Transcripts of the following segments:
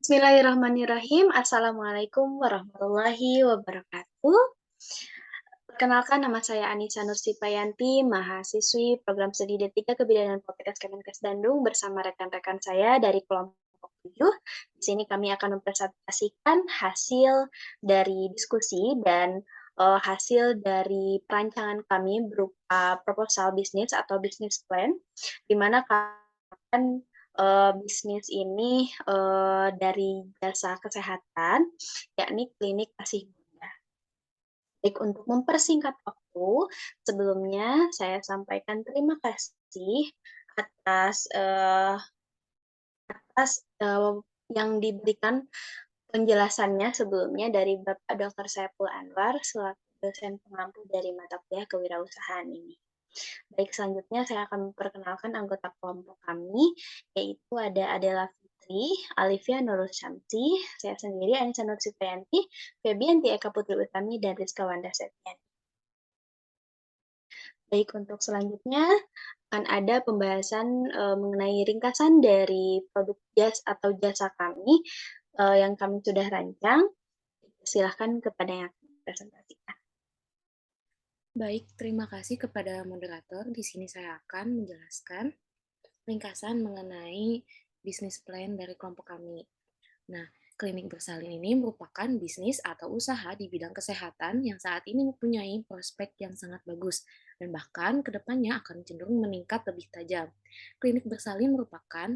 Bismillahirrahmanirrahim. Assalamualaikum warahmatullahi wabarakatuh. Perkenalkan nama saya Anissa Nursipayanti, mahasiswi program studi D3 Kebidanan Politeknik Kemenkes Bandung bersama rekan-rekan saya dari kelompok 7. Di sini kami akan mempresentasikan hasil dari diskusi dan hasil dari perancangan kami berupa proposal bisnis atau bisnis plan, di mana kami bisnis ini dari jasa kesehatan, yakni klinik kasih bunda. Baik, untuk mempersingkat waktu, sebelumnya saya sampaikan terima kasih atas yang diberikan penjelasannya sebelumnya dari Bapak Dr. Saiful Anwar selaku dosen pengampu dari mata kuliah kewirausahaan ini. Baik, selanjutnya saya akan memperkenalkan anggota kelompok kami, yaitu ada Adela Fitri, Alivia Nurul Syamsi, saya sendiri Anissa Nursipayanti, Febianti Eka Putri Utami, dan Rizka Wanda Septian. Baik, untuk selanjutnya akan ada pembahasan mengenai ringkasan dari produk atau jasa kami yang kami sudah rancang. Silahkan kepada yang akan presentasikan. Baik, terima kasih kepada moderator. Di sini saya akan menjelaskan ringkasan mengenai bisnis plan dari kelompok kami. Nah, klinik bersalin ini merupakan bisnis atau usaha di bidang kesehatan yang saat ini mempunyai prospek yang sangat bagus dan bahkan kedepannya akan cenderung meningkat lebih tajam. Klinik bersalin merupakan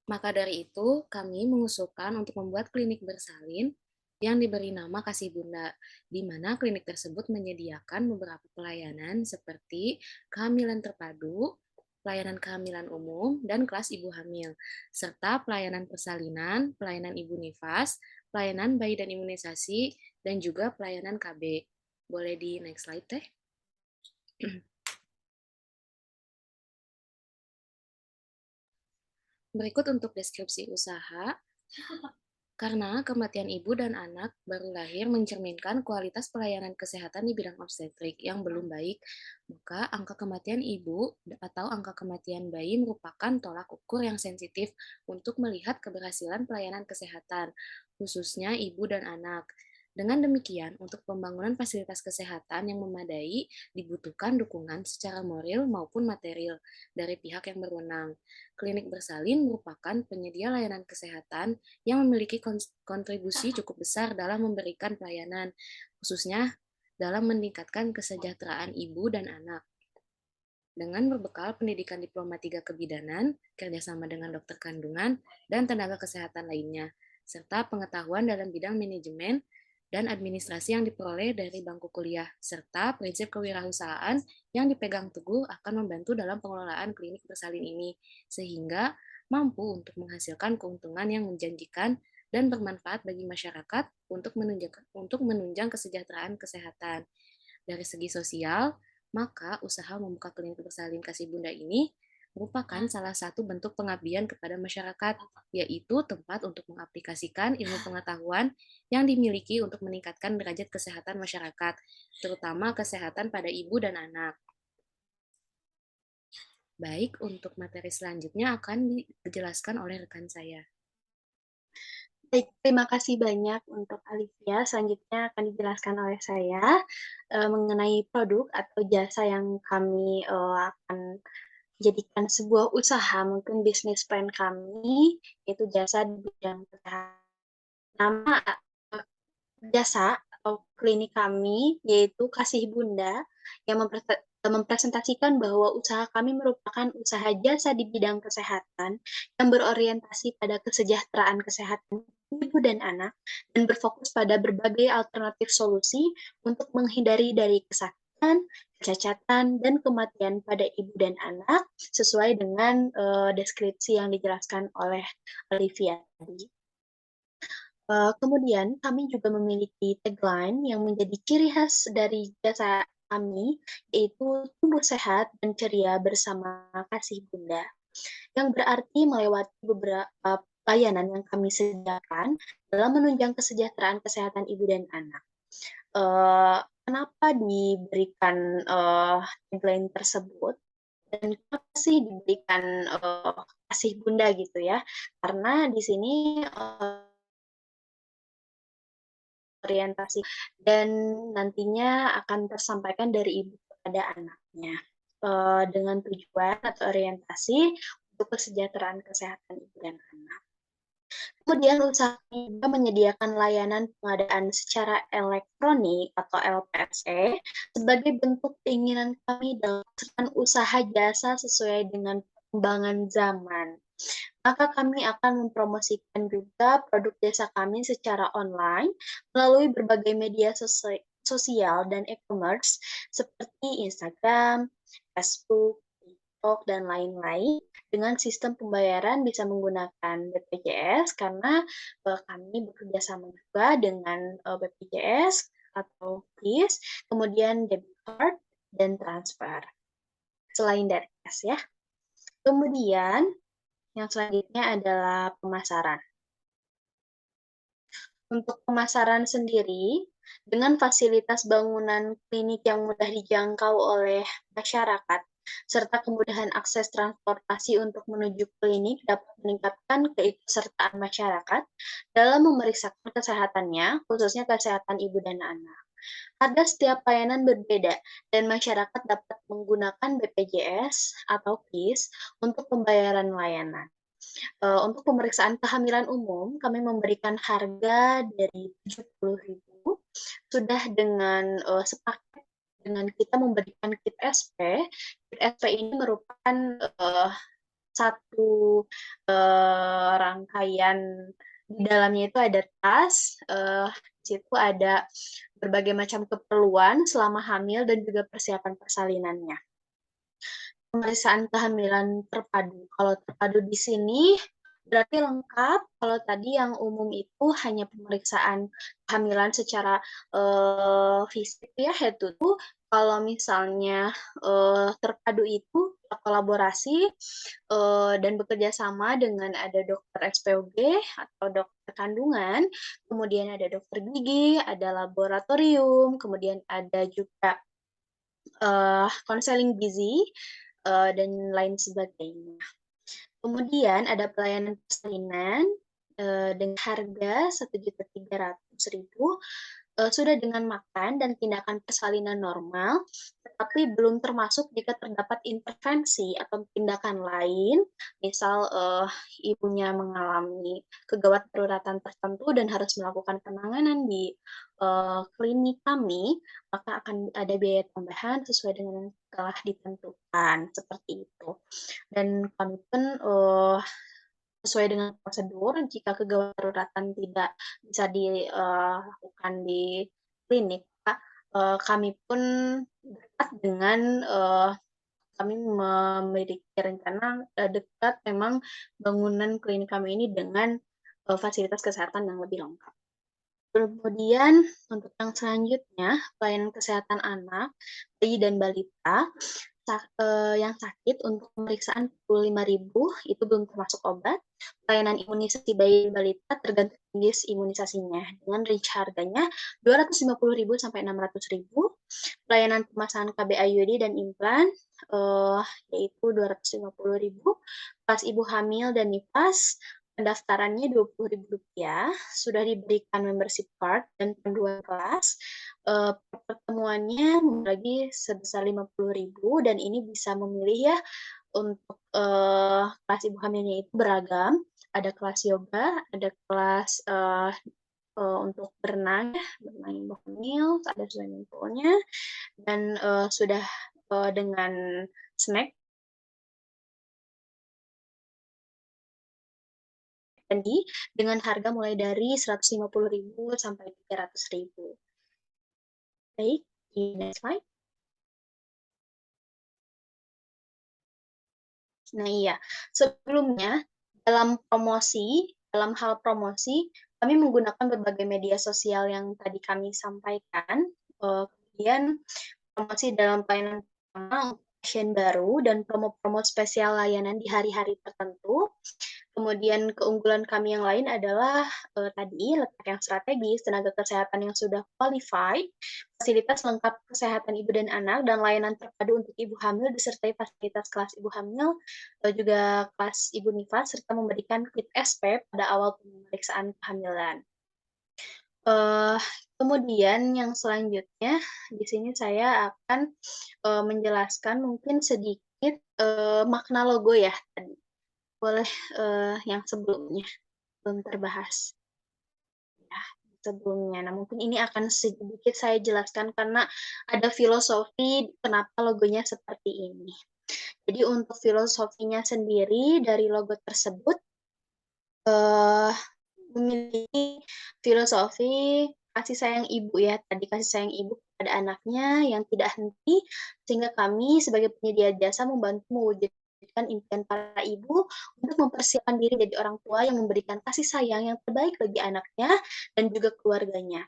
Maka dari itu, kami mengusulkan untuk membuat klinik bersalin yang diberi nama Kasih Bunda, di mana klinik tersebut menyediakan beberapa pelayanan seperti kehamilan terpadu, pelayanan kehamilan umum, dan kelas ibu hamil, serta pelayanan persalinan, pelayanan ibu nifas, pelayanan bayi dan imunisasi, dan juga pelayanan KB. Boleh di next slide, Teh? Berikut untuk deskripsi usaha. Karena kematian ibu dan anak baru lahir mencerminkan kualitas pelayanan kesehatan di bidang obstetrik yang belum baik, maka angka kematian ibu atau angka kematian bayi merupakan tolak ukur yang sensitif untuk melihat keberhasilan pelayanan kesehatan, khususnya ibu dan anak. Dengan demikian, untuk pembangunan fasilitas kesehatan yang memadai, dibutuhkan dukungan secara moral maupun material dari pihak yang berwenang. Klinik bersalin merupakan penyedia layanan kesehatan yang memiliki kontribusi cukup besar dalam memberikan pelayanan, khususnya dalam meningkatkan kesejahteraan ibu dan anak. Dengan berbekal pendidikan diploma 3 kebidanan, kerjasama dengan dokter kandungan, dan tenaga kesehatan lainnya, serta pengetahuan dalam bidang manajemen dan administrasi yang diperoleh dari bangku kuliah, serta prinsip kewirausahaan yang dipegang teguh akan membantu dalam pengelolaan klinik bersalin ini, sehingga mampu untuk menghasilkan keuntungan yang menjanjikan dan bermanfaat bagi masyarakat untuk menunjang kesejahteraan kesehatan. Dari segi sosial, maka usaha membuka klinik bersalin Kasih Bunda ini merupakan salah satu bentuk pengabdian kepada masyarakat, yaitu tempat untuk mengaplikasikan ilmu pengetahuan yang dimiliki untuk meningkatkan derajat kesehatan masyarakat, terutama kesehatan pada ibu dan anak. Baik, untuk materi selanjutnya akan dijelaskan oleh rekan saya. Baik, terima kasih banyak untuk Alivia. Selanjutnya akan dijelaskan oleh saya mengenai produk atau jasa yang kami akan jadikan sebuah usaha, mungkin bisnis plan kami, yaitu jasa di bidang kesehatan. Nama jasa atau klinik kami yaitu Kasih Bunda yang mempresentasikan bahwa usaha kami merupakan usaha jasa di bidang kesehatan yang berorientasi pada kesejahteraan kesehatan ibu dan anak dan berfokus pada berbagai alternatif solusi untuk menghindari dari kesakitan, kecacatan, dan kematian pada ibu dan anak sesuai dengan deskripsi yang dijelaskan oleh Olivia tadi. Kemudian kami juga memiliki tagline yang menjadi ciri khas dari jasa kami, yaitu tumbuh sehat dan ceria bersama Kasih Bunda, yang berarti melewati beberapa layanan yang kami sediakan dalam menunjang kesejahteraan kesehatan ibu dan anak. kenapa diberikan, tagline tersebut dan kenapa sih diberikan, kasih bunda gitu ya. Karena di sini, orientasi dan nantinya akan tersampaikan dari ibu kepada anaknya, dengan tujuan atau orientasi untuk kesejahteraan kesehatan ibu dan anak. Kemudian usaha juga menyediakan layanan pengadaan secara elektronik atau LPSE sebagai bentuk keinginan kami dalam melaksanakan usaha jasa sesuai dengan perkembangan zaman. Maka kami akan mempromosikan juga produk jasa kami secara online melalui berbagai media sosial dan e-commerce seperti Instagram, Facebook, TikTok, dan lain-lain dengan sistem pembayaran bisa menggunakan BPJS karena kami bekerja sama juga dengan BPJS atau KRIS, kemudian debit card dan transfer. Selain dari cash ya. Kemudian yang selanjutnya adalah pemasaran. Untuk pemasaran sendiri, dengan fasilitas bangunan klinik yang mudah dijangkau oleh masyarakat, serta kemudahan akses transportasi untuk menuju klinik dapat meningkatkan keikutsertaan masyarakat dalam memeriksakan kesehatannya, khususnya kesehatan ibu dan anak. Harga setiap layanan berbeda, dan masyarakat dapat menggunakan BPJS atau KIS untuk pembayaran layanan. Untuk pemeriksaan kehamilan umum, kami memberikan harga dari 70.000 sudah dengan, sepaket dengan kita memberikan kit SP. Kit SP ini merupakan, satu, rangkaian di dalamnya itu ada tas, di situ ada berbagai macam keperluan selama hamil dan juga persiapan persalinannya. Pemeriksaan kehamilan terpadu. Kalau terpadu di sini berarti lengkap, kalau tadi yang umum itu hanya pemeriksaan kehamilan secara, fisik ya, head to toe. Kalau misalnya, terpadu itu kolaborasi, dan bekerja sama dengan ada dokter SPOG atau dokter kandungan, kemudian ada dokter gigi, ada laboratorium, kemudian ada juga konseling gizi, dan lain sebagainya. Kemudian ada pelayanan persalinan, dengan harga Rp1.300.000, sudah dengan makan dan tindakan persalinan normal, tetapi belum termasuk jika terdapat intervensi atau tindakan lain, misal, ibunya mengalami kegawat daruratan tertentu dan harus melakukan penanganan di, klinik kami, maka akan ada biaya tambahan sesuai dengan yang telah ditentukan, seperti itu. Dan kami pun, sesuai dengan prosedur jika kegawat daruratan tidak bisa dilakukan di klinik, Kak, kami pun dekat dengan, kami memiliki rencana, dekat memang bangunan klinik kami ini dengan, fasilitas kesehatan yang lebih lengkap. Kemudian untuk yang selanjutnya, pelayanan kesehatan anak, bayi dan balita, yang sakit untuk pemeriksaan 45.000 itu belum termasuk obat. Pelayanan imunisasi bayi dan balita tergantung jenis imunisasinya dengan range harganya 250.000 sampai 600.000. Pelayanan pemasangan KB IUD dan implan, yaitu 250.000. Pas ibu hamil dan nifas, pendaftarannya Rp20.000, sudah diberikan membership card dan panduan kelas. Pertemuannya lagi sebesar 50.000 dan ini bisa memilih ya untuk, kelas ibu hamilnya itu beragam, ada kelas yoga, ada kelas, untuk berenang ya, berenang ibu hamil, ada swimming pool-nya dan, sudah, dengan snack tadi dengan harga mulai dari Rp150.000 sampai Rp300.000. Baik, di next slide. Nah iya, sebelumnya dalam hal promosi, kami menggunakan berbagai media sosial yang tadi kami sampaikan, kemudian promosi dalam pelayanan pertama pasien baru dan promo-promo spesial layanan di hari-hari tertentu. Kemudian keunggulan kami yang lain adalah, tadi letak yang strategis, tenaga kesehatan yang sudah qualified, fasilitas lengkap kesehatan ibu dan anak, dan layanan terpadu untuk ibu hamil disertai fasilitas kelas ibu hamil, juga kelas ibu nifas, serta memberikan kit SP pada awal pemeriksaan kehamilan. Eee, Kemudian yang selanjutnya, di sini saya akan, menjelaskan mungkin sedikit, makna logo ya tadi. Boleh, yang sebelumnya, belum terbahas ya, sebelumnya. Nah, mungkin ini akan sedikit saya jelaskan karena ada filosofi kenapa logonya seperti ini. Jadi untuk filosofinya sendiri dari logo tersebut, eee, memiliki filosofi kasih sayang ibu ya, tadi kasih sayang ibu kepada anaknya yang tidak henti, sehingga kami sebagai penyedia jasa membantu mewujudkan impian para ibu untuk mempersiapkan diri jadi orang tua yang memberikan kasih sayang yang terbaik bagi anaknya dan juga keluarganya.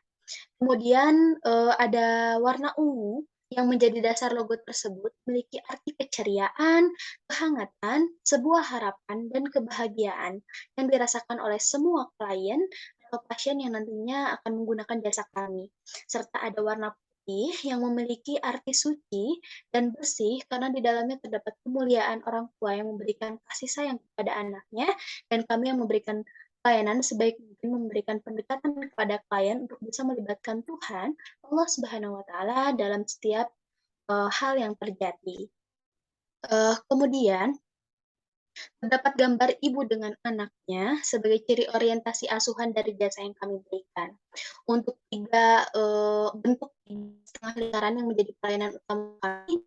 Kemudian, ada warna ungu yang menjadi dasar logo tersebut memiliki arti keceriaan, kehangatan, sebuah harapan, dan kebahagiaan yang dirasakan oleh semua klien atau pasien yang nantinya akan menggunakan jasa kami. Serta ada warna putih yang memiliki arti suci dan bersih karena di dalamnya terdapat kemuliaan orang tua yang memberikan kasih sayang kepada anaknya dan kami yang memberikan pelayanan sebaik mungkin memberikan pendekatan kepada klien untuk bisa melibatkan Tuhan, Allah Subhanahu wa Ta'ala dalam setiap hal yang terjadi. Kemudian terdapat gambar ibu dengan anaknya sebagai ciri orientasi asuhan dari jasa yang kami berikan. Untuk tiga bentuk setengah lingkaran yang menjadi pelayanan utama kami,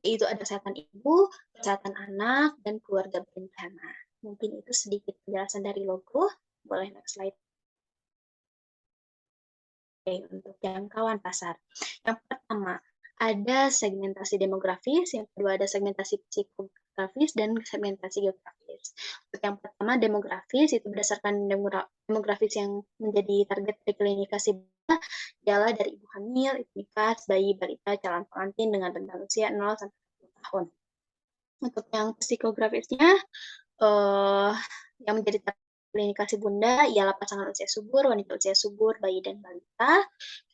yaitu ada kesehatan ibu, kesehatan anak, dan keluarga berencana. Mungkin itu sedikit penjelasan dari logo. Boleh next slide. Oke, untuk jangkauan pasar. Yang pertama, ada segmentasi demografis, yang kedua ada segmentasi psikografis, dan segmentasi geografis. Untuk yang pertama, demografis, itu berdasarkan demografis yang menjadi target dari klinikasi ialah dari ibu hamil, ibu nifas, bayi, balita, calon pengantin dengan rentang usia 0 sampai 10 tahun. Untuk yang psikografisnya, yang menjadi target klinikasi bunda ialah pasangan usia subur, wanita usia subur, bayi dan balita.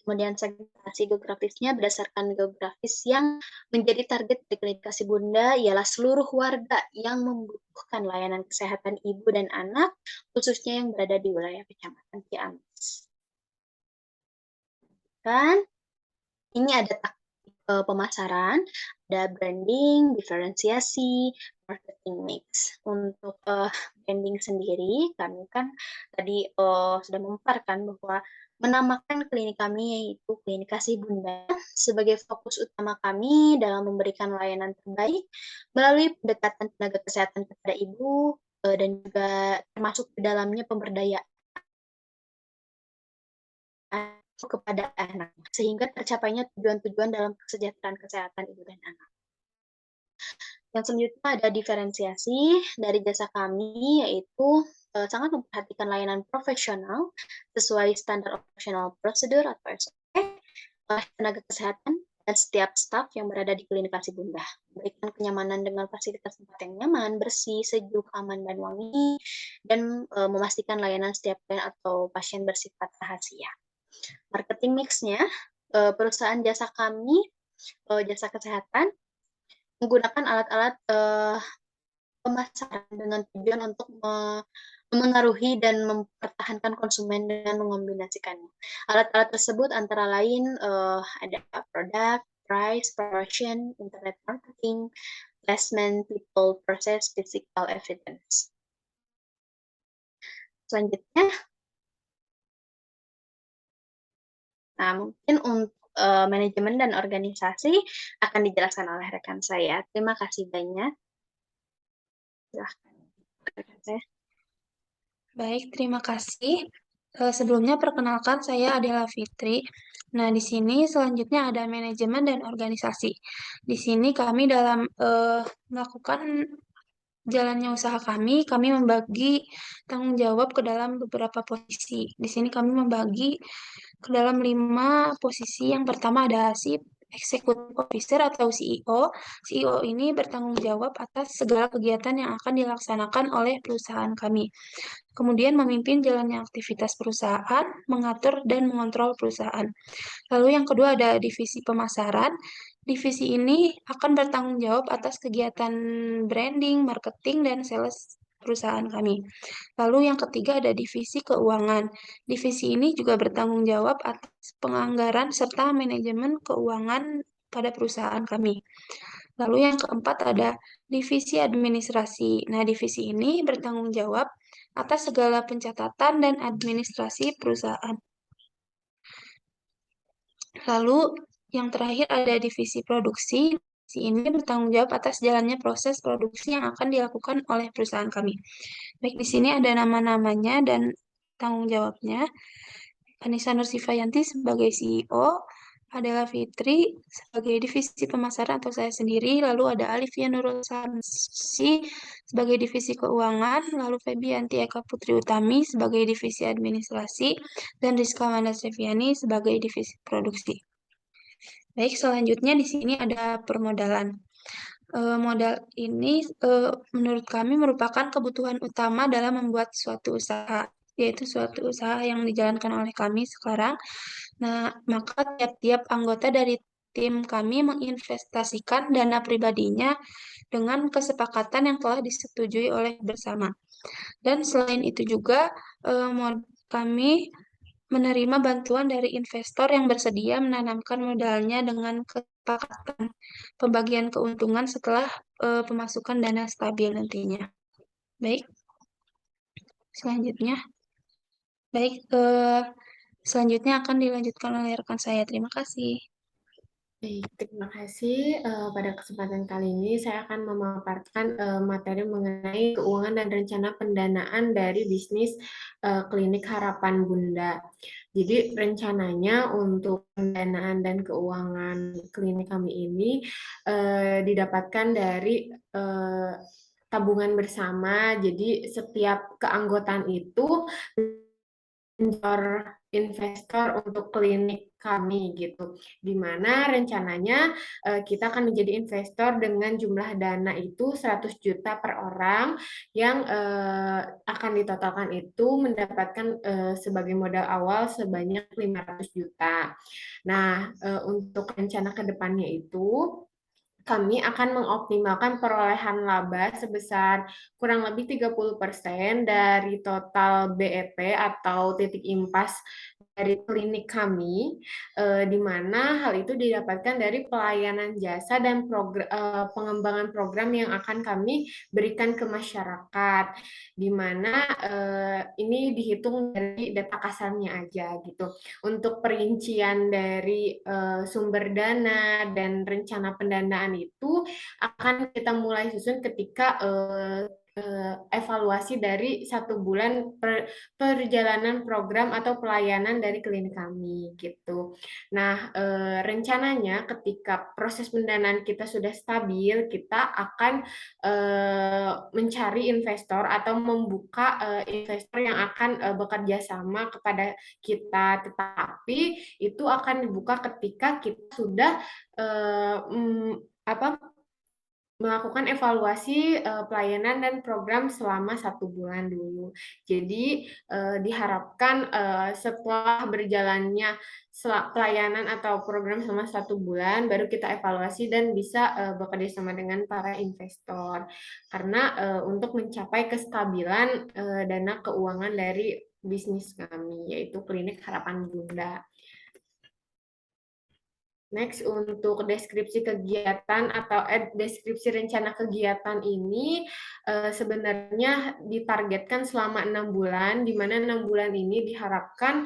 Kemudian segmentasi geografisnya berdasarkan geografis yang menjadi target dari klinikasi bunda ialah seluruh warga yang membutuhkan layanan kesehatan ibu dan anak, khususnya yang berada di wilayah Kecamatan Ciamis. Kan ini ada taktik pemasaran, ada branding, diferensiasi, marketing mix. Untuk branding sendiri, kami kan tadi sudah memaparkan bahwa menamakan klinik kami yaitu Klinikasi Bunda sebagai fokus utama kami dalam memberikan layanan terbaik melalui pendekatan tenaga kesehatan kepada ibu dan juga termasuk di dalamnya pemberdayaan kepada anak, sehingga tercapainya tujuan-tujuan dalam kesejahteraan kesehatan ibu dan anak. Yang selanjutnya ada diferensiasi dari jasa kami, yaitu sangat memperhatikan layanan profesional sesuai standar operational procedure atau SOP oleh tenaga kesehatan dan setiap staf yang berada di klinikasi Bunda. Memberikan kenyamanan dengan fasilitas tempat yang nyaman, bersih, sejuk, aman, dan wangi, dan memastikan layanan setiap klien atau pasien bersifat rahasia. Marketing mix-nya, perusahaan jasa kami, jasa kesehatan, menggunakan alat-alat pemasaran dengan tujuan untuk memengaruhi dan mempertahankan konsumen dengan mengombinasikannya. Alat-alat tersebut antara lain ada produk, price, promotion, internet marketing, placement, people, process, physical evidence. Selanjutnya, nah mungkin untuk manajemen dan organisasi akan dijelaskan oleh rekan saya. Terima kasih banyak. Silahkan rekan saya. Baik, terima kasih. Sebelumnya perkenalkan saya Adela Fitri. Nah, di sini selanjutnya ada manajemen dan organisasi. Di sini kami dalam melakukan jalannya usaha kami membagi tanggung jawab ke dalam beberapa posisi. Di sini kami membagi ke dalam 5 posisi. Yang pertama ada Executive Officer atau CEO. CEO ini bertanggung jawab atas segala kegiatan yang akan dilaksanakan oleh perusahaan kami. Kemudian memimpin jalannya aktivitas perusahaan, mengatur dan mengontrol perusahaan. Lalu yang kedua ada divisi pemasaran. Divisi ini akan bertanggung jawab atas kegiatan branding, marketing, dan sales perusahaan kami. Lalu yang ketiga ada divisi keuangan. Divisi ini juga bertanggung jawab atas penganggaran serta manajemen keuangan pada perusahaan kami. Lalu yang keempat ada divisi administrasi. Nah, divisi ini bertanggung jawab atas segala pencatatan dan administrasi perusahaan. Lalu yang terakhir ada divisi produksi. Divisi ini bertanggung jawab atas jalannya proses produksi yang akan dilakukan oleh perusahaan kami. Baik, di sini ada nama-namanya dan tanggung jawabnya. Anissa Nursifayanti sebagai CEO, Adela Fitri sebagai divisi pemasaran atau saya sendiri, lalu ada Alivia Nurul Samsi sebagai divisi keuangan, lalu Febianti Eka Putri Utami sebagai divisi administrasi, dan Rizka Wanda Seviani sebagai divisi produksi. Baik, selanjutnya di sini ada permodalan. Modal ini menurut kami merupakan kebutuhan utama dalam membuat suatu usaha, yaitu suatu usaha yang dijalankan oleh kami sekarang. Nah, maka tiap-tiap anggota dari tim kami menginvestasikan dana pribadinya dengan kesepakatan yang telah disetujui oleh bersama. Dan selain itu juga kami menerima bantuan dari investor yang bersedia menanamkan modalnya dengan kesepakatan pembagian keuntungan setelah pemasukan dana stabil nantinya. Baik, selanjutnya. Baik, selanjutnya akan dilanjutkan oleh rekan saya. Terima kasih. Baik, terima kasih. Pada kesempatan kali ini saya akan memaparkan materi mengenai keuangan dan rencana pendanaan dari bisnis Klinik Harapan Bunda. Jadi rencananya untuk pendanaan dan keuangan klinik kami ini didapatkan dari tabungan bersama. Jadi setiap keanggotaan itu investor untuk klinik kami gitu, di mana rencananya kita akan menjadi investor dengan jumlah dana itu 100 juta per orang yang akan ditotalkan itu mendapatkan sebagai modal awal sebanyak 500 juta. Nah, untuk rencana ke depannya itu kami akan mengoptimalkan perolehan laba sebesar kurang lebih 30% dari total BEP atau titik impas dari klinik kami, di mana hal itu didapatkan dari pelayanan jasa dan pengembangan program yang akan kami berikan ke masyarakat, di mana ini dihitung dari data kasarnya aja gitu. Untuk perincian dari sumber dana dan rencana pendanaan itu akan kita mulai susun ketika evaluasi dari 1 bulan perjalanan program atau pelayanan dari klinik kami gitu. Nah, rencananya ketika proses pendanaan kita sudah stabil, kita akan mencari investor atau membuka investor yang akan bekerja sama kepada kita, tetapi itu akan dibuka ketika kita sudah melakukan evaluasi pelayanan dan program selama 1 bulan dulu. Jadi diharapkan setelah berjalannya pelayanan atau program selama 1 bulan, baru kita evaluasi dan bisa bekerja sama dengan para investor. Karena untuk mencapai kestabilan dana keuangan dari bisnis kami, yaitu Klinik Harapan Bunda. Next, untuk deskripsi kegiatan atau deskripsi rencana kegiatan ini sebenarnya ditargetkan selama 6 bulan, di mana 6 bulan ini diharapkan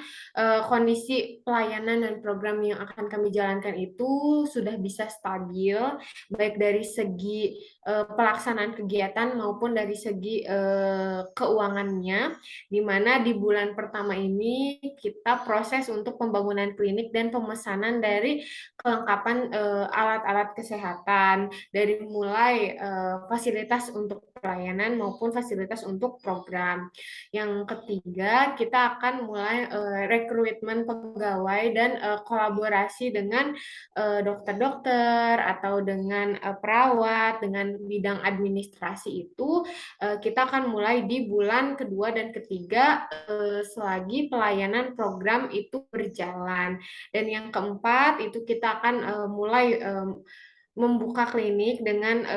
kondisi pelayanan dan program yang akan kami jalankan itu sudah bisa stabil, baik dari segi pelaksanaan kegiatan maupun dari segi keuangannya, di mana di bulan pertama ini kita proses untuk pembangunan klinik dan pemesanan dari kelengkapan alat-alat kesehatan, dari mulai fasilitas untuk pelayanan maupun fasilitas untuk program. Yang ketiga, kita akan mulai rekrutmen pegawai dan kolaborasi dengan dokter-dokter atau dengan perawat, dengan bidang administrasi itu kita akan mulai di bulan kedua dan ketiga selagi pelayanan program itu berjalan. Dan yang keempat itu kita akan mulai membuka klinik dengan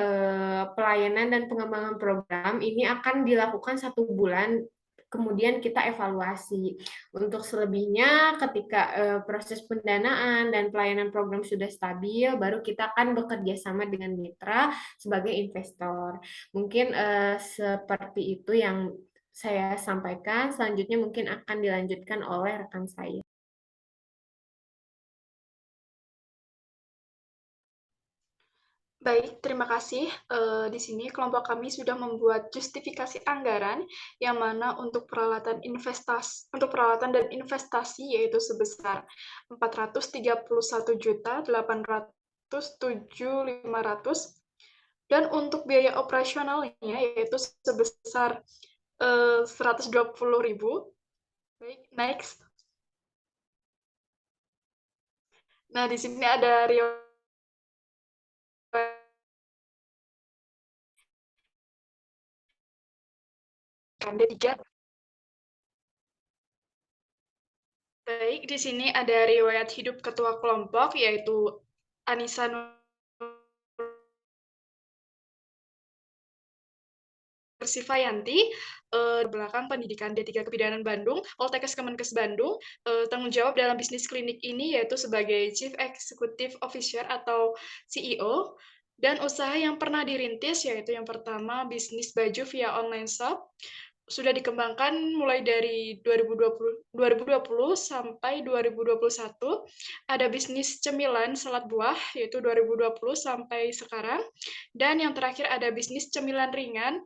pelayanan dan pengembangan program. Ini akan dilakukan 1 bulan, kemudian kita evaluasi. Untuk selebihnya, ketika proses pendanaan dan pelayanan program sudah stabil, baru kita akan bekerja sama dengan mitra sebagai investor. Mungkin seperti itu yang saya sampaikan. Selanjutnya mungkin akan dilanjutkan oleh rekan saya. Baik, terima kasih. Di sini kelompok kami sudah membuat justifikasi anggaran yang mana untuk peralatan dan investasi yaitu sebesar 431.807.500 dan untuk biaya operasionalnya yaitu sebesar 120.000. Baik, next. Nah, di sini ada riwayat D3. Baik, di sini ada riwayat hidup ketua kelompok yaitu Anissa Nursifayanti, belakang pendidikan D3 Kebidanan Bandung, Poltekkes Kemenkes Bandung, tanggung jawab dalam bisnis klinik ini yaitu sebagai Chief Executive Officer atau CEO, dan usaha yang pernah dirintis yaitu yang pertama bisnis baju via online shop, sudah dikembangkan mulai dari 2020 sampai 2021. Ada bisnis cemilan salad buah yaitu 2020 sampai sekarang. Dan yang terakhir ada bisnis cemilan ringan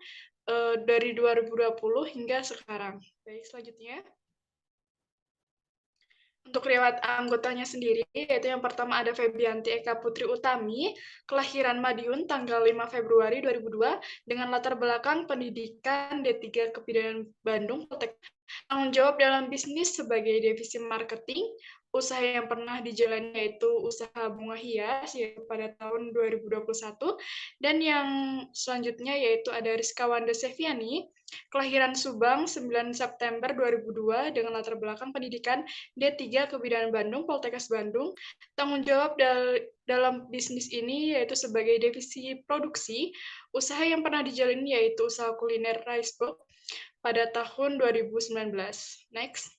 dari 2020 hingga sekarang. Baik, selanjutnya. Untuk riwayat anggotanya sendiri, yaitu yang pertama ada Febianti Eka Putri Utami, kelahiran Madiun tanggal 5 Februari 2002, dengan latar belakang pendidikan D3 Kebidanan Bandung, tanggung jawab dalam bisnis sebagai divisi marketing, usaha yang pernah dijalani yaitu usaha bunga hias yaitu pada tahun 2021, dan yang selanjutnya yaitu ada Rizka Wanda Seviani, kelahiran Subang 9 September 2002 dengan latar belakang pendidikan D3 Kebidanan Bandung, Poltekkes Bandung. Tanggung jawab dalam bisnis ini yaitu sebagai divisi produksi, usaha yang pernah dijalani yaitu usaha kuliner rice box pada tahun 2019. Next.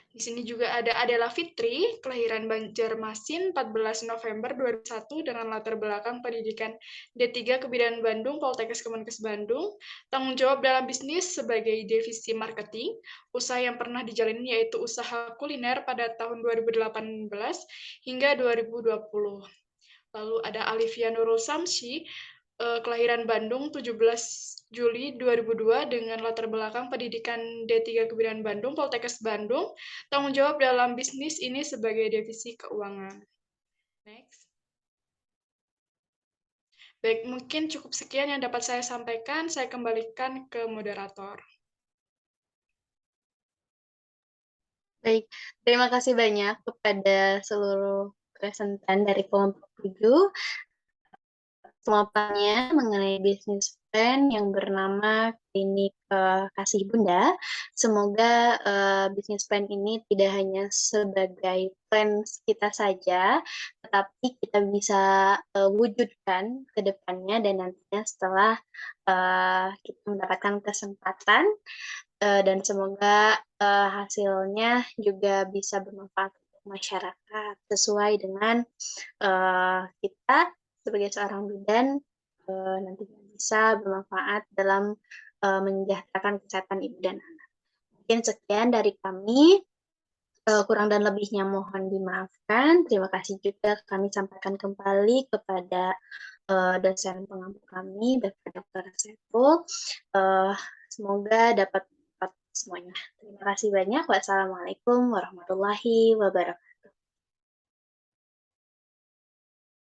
Di sini juga ada Adela Fitri, kelahiran Banjarmasin 14 November 2001 dengan latar belakang pendidikan D3 Kebidanan Bandung, Poltekkes Kemenkes Bandung. Tanggung jawab dalam bisnis sebagai divisi marketing. Usaha yang pernah dijalani yaitu usaha kuliner pada tahun 2018 hingga 2020. Lalu ada Alivia Nurul Samsi, kelahiran Bandung 17 Juli 2002 dengan latar belakang pendidikan D3 Kebidanan Bandung, Poltekkes Bandung. Tanggung jawab dalam bisnis ini sebagai divisi keuangan. Next. Baik, mungkin cukup sekian yang dapat saya sampaikan. Saya kembalikan ke moderator. Baik, terima kasih banyak kepada seluruh presentan dari kelompok 7. Pemaparannya mengenai bisnis plan yang bernama Klinik Kasih Bunda. Semoga bisnis plan ini tidak hanya sebagai plan kita saja, tetapi kita bisa wujudkan ke depannya dan nantinya setelah kita mendapatkan kesempatan dan semoga hasilnya juga bisa bermanfaat untuk masyarakat sesuai dengan kita sebagai seorang bidan nantinya bisa bermanfaat dalam mensejahterakan kesehatan ibu dan anak. Mungkin sekian dari kami, kurang dan lebihnya mohon dimaafkan. Terima kasih juga kami sampaikan kembali kepada dosen pengampu kami, Dr. Saiful. Semoga dapat semuanya. Terima kasih banyak. Wassalamualaikum warahmatullahi wabarakatuh.